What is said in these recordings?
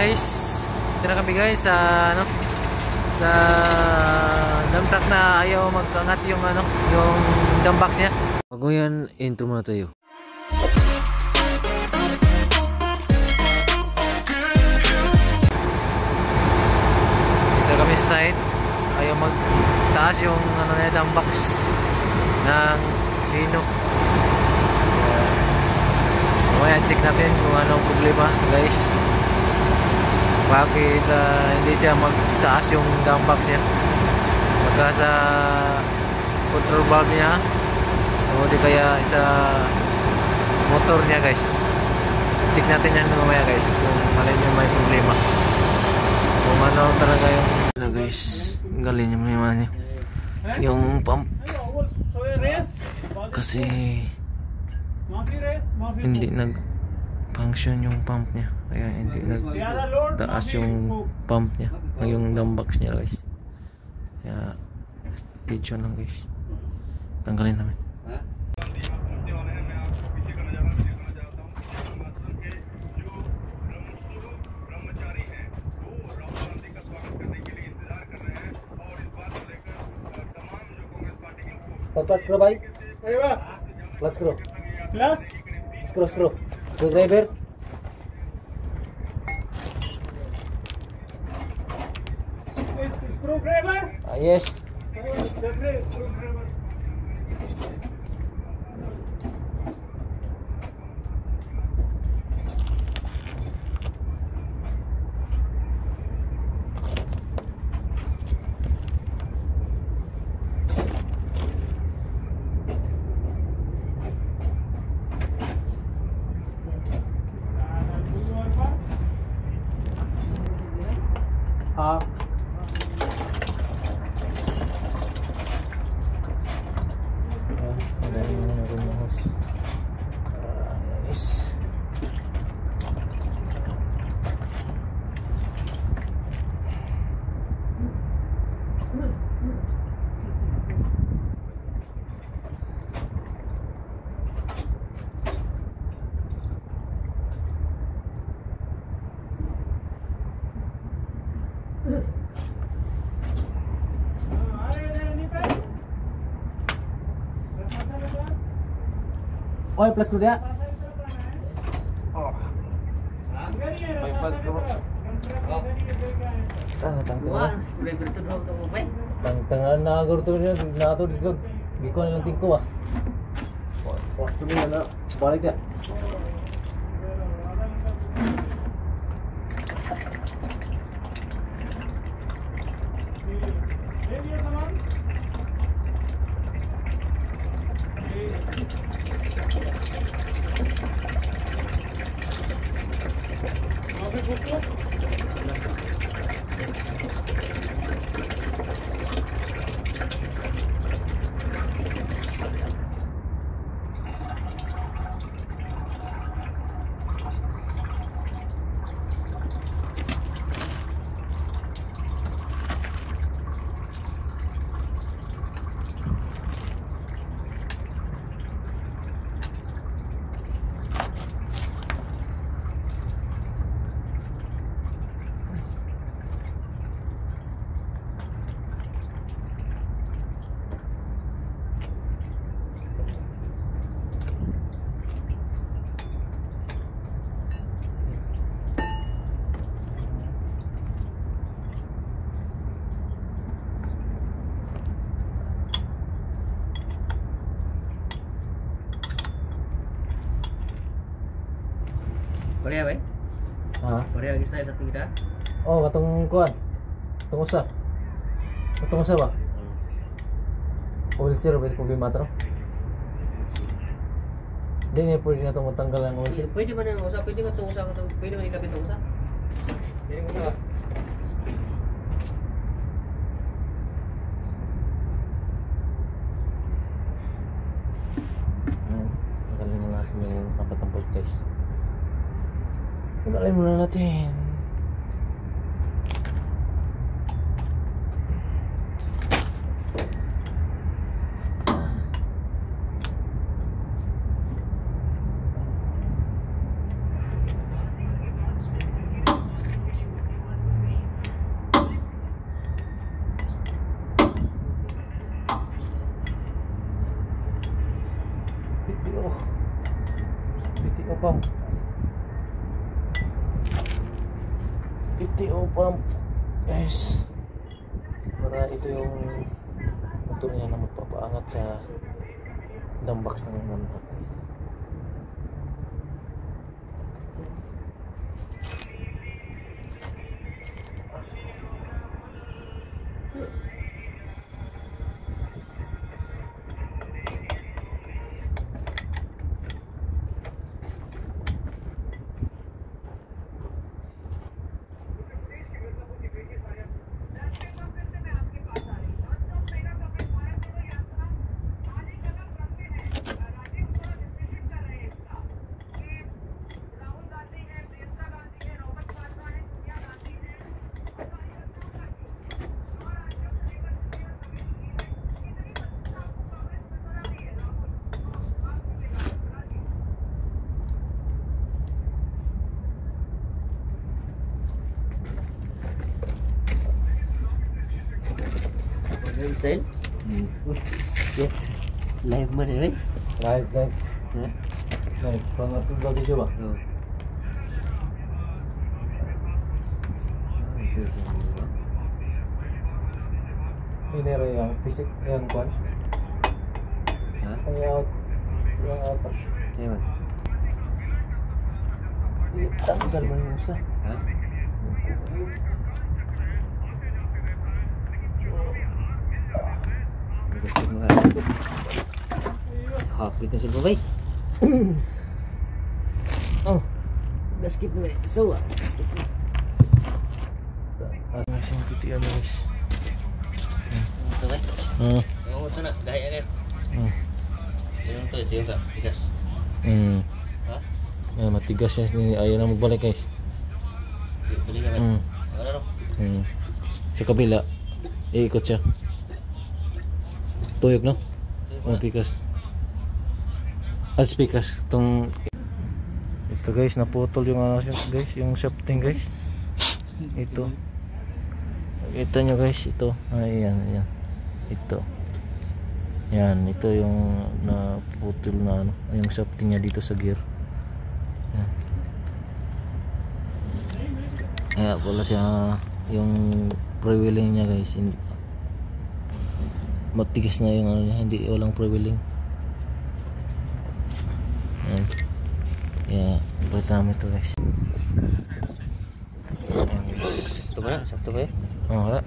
Guys, dito na kami guys sa sa dump truck na ayaw mag-angat yung yung dump box niya. Bago yan, intro muna tayo. Dito kami sa site, ayaw magtaas yung na dump box ng Hino. Mamaya check natin kung anong problema guys. Bakit hindi siya magtaas yung dump box niya? Baka sa control valve niya o di kaya sa motor niya guys. Check natin yan mamaya guys kung alin yung may problema, kung ano talaga yung guys, galing yung may yung pump kasi hindi nag-function yung pump niya, kaya hindi nagtaas yung pump niya, yung dump box niya guys. Kaya stitch lang guys, tanggalin namin. Clutch screw bhai, clutch screw, screwdriver. Yes. Oh, plus screw dia. Oh. Baik plus screw. Oh. Tang-tangan. Screwdriver itu dong tuh, Pak. Tang-tangan na gurto niya, na to dito. Giko nilang tingko ah. Oh, tuloy na. Balik ya. Korea ba? Ha? Korea lagi style satu kita. Oh, katong kuan. Katong usa. Katong usa ba? Oil seal ba problema tro? Di ni pwede na itong matanggal ang oil seal. Pwede man yung usa, pwede man itong usa, pwede man ikabit itong usa. Pwede mo usa ba? Tanggalin mo natin yung kapatampot guys. Tanggalin muna natin. PTO pump guys, para ito yung motor niya na magpapaangat sa dump box ng non-truck. Style? Yes. Live mo rin eh. Live. Ha? Live, pangatong vlog video ba? Oo. Minero yung physic, yung kwan. Ha? Yung out. Ay man. Tanggal mo yung usa. Ha? Gasket mo nga. Happy na si Bubay. Oh. Gasket mo eh. So, gasket mo. Ano yung PTO guys? Ito ba? Oo, ito na. Dahil agad. Yung ito yung ka. Bigas. Ha? Matigas yan. Ayaw na magbalik guys. Bili ka ba? Wala ro. Sa kabila, iikot siya. Tuyok no? Pikas. Pikas. Ito guys, naputol yung guys, yung shafting guys. Ito. Kita nyo guys, ito. Ayan. Ito. Yan, ito yung naputol na yung shafting niya dito sa gear. Yan. Kaya pala siya yung pre-wheeling niya guys. Matigas na yung niya, hindi walang pre-wheeling. Yan. Kaya palitan namin ito guys. Sakto ba? Sakto ba? Wala.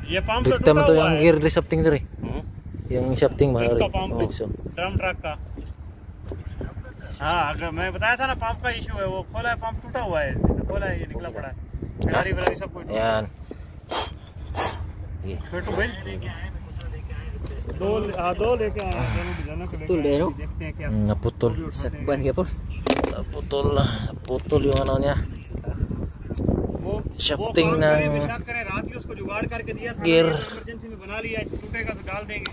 ये पंप तो Dikta mo टूटा to हुआ yung है gear shafting dito eh. Yung shafting mahal. इसका pump drum truck का हाँ अगर मैं बताया था ना पंप का इशू है वो खोला है पंप टूटा हुआ है खोला है ये निकला पड़ा है गाड़ी वाली सब कुछ Yan. फिर तो भाई दो लेके आए हैं दोनों डिजाइनों के Tul लेके eh no? देखते हैं क्या Naputol. Sakban ka po. Naputol yung ano niya. वो Shafting काम करे, ng विश्वास करें रात ही उसको जुगाड़ करके दिया था gear. इमरजेंसी में बना लिया टूटेगा तो डाल देंगे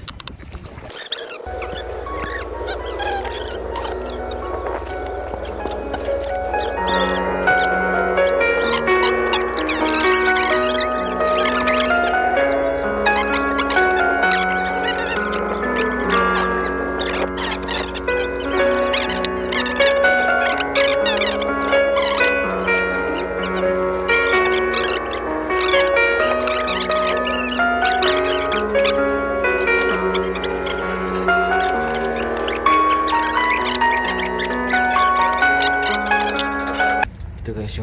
ito guys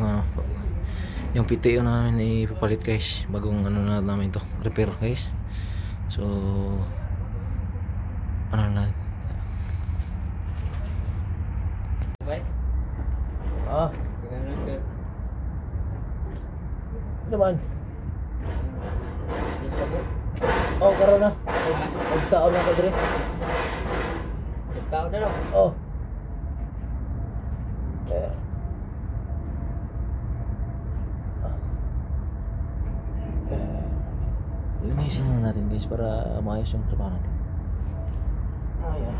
yung PTO namin ipapalit guys, bagong ano na namin to, repair guys. So ano na Bye. Tingnan lang. saman Yes ka po. karon na taon na ko dire. Tao na no? Linisin muna natin guys para maayos yung trabaho natin. Ayan.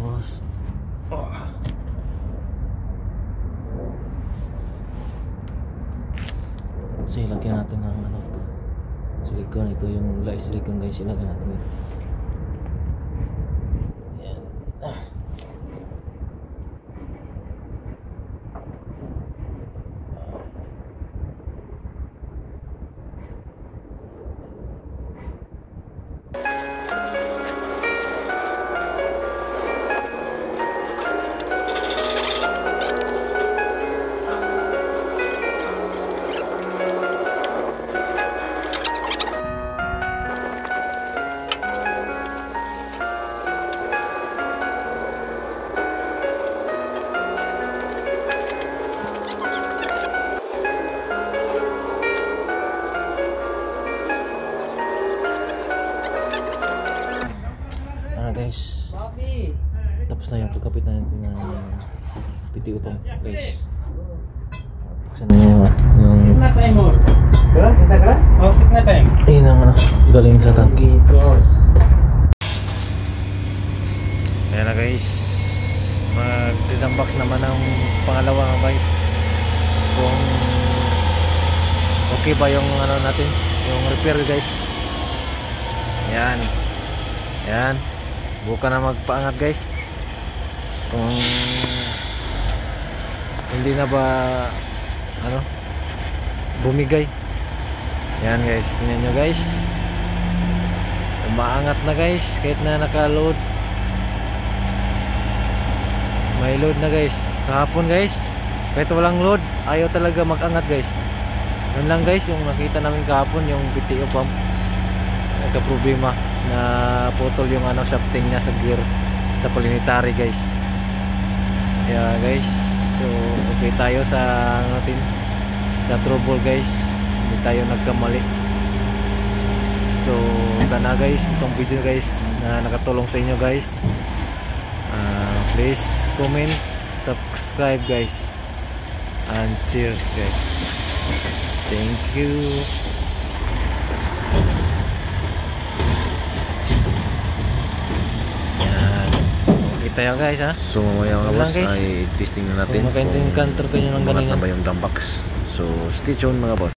Tapos kasi lagyan natin ng ano to, silicone. Ito yung light silicone guys, ilagyan natin dito. Ayan. PTO pump guys. Buksan na yung कितना टाइम और कितना time ayun ang ano, galing sa tangki. Ayan na guys, mag-unbox naman ang pangalawa guys, kung okay ba yung ano natin, yung repair guys. Ayan, ayan, buka na magpaangat guys, kung hindi na ba ano bumigay. Yan guys, tingnan nyo guys, umaangat na guys kahit na naka-load. May load na guys. Kahapon guys, kahit walang load, ayaw talaga mag-angat guys. Yun lang guys yung nakita namin kahapon, yung PTO pump nagka-problema na putol yung ano shafting niya sa gear sa planetary guys. Yeah guys, so okay tayo sa natin sa trouble guys, hindi tayo nagkamali. So sana guys itong video guys na nakatulong sa inyo guys. Please comment, subscribe guys, and share guys. Thank you. Yan, okay tayo guys ha. So mamaya mga Yun boss lang, guys. ay testing na natin Kung makaencounter kayo ng umangat ganyan, na ba yung dump box. So stay tuned mga boss.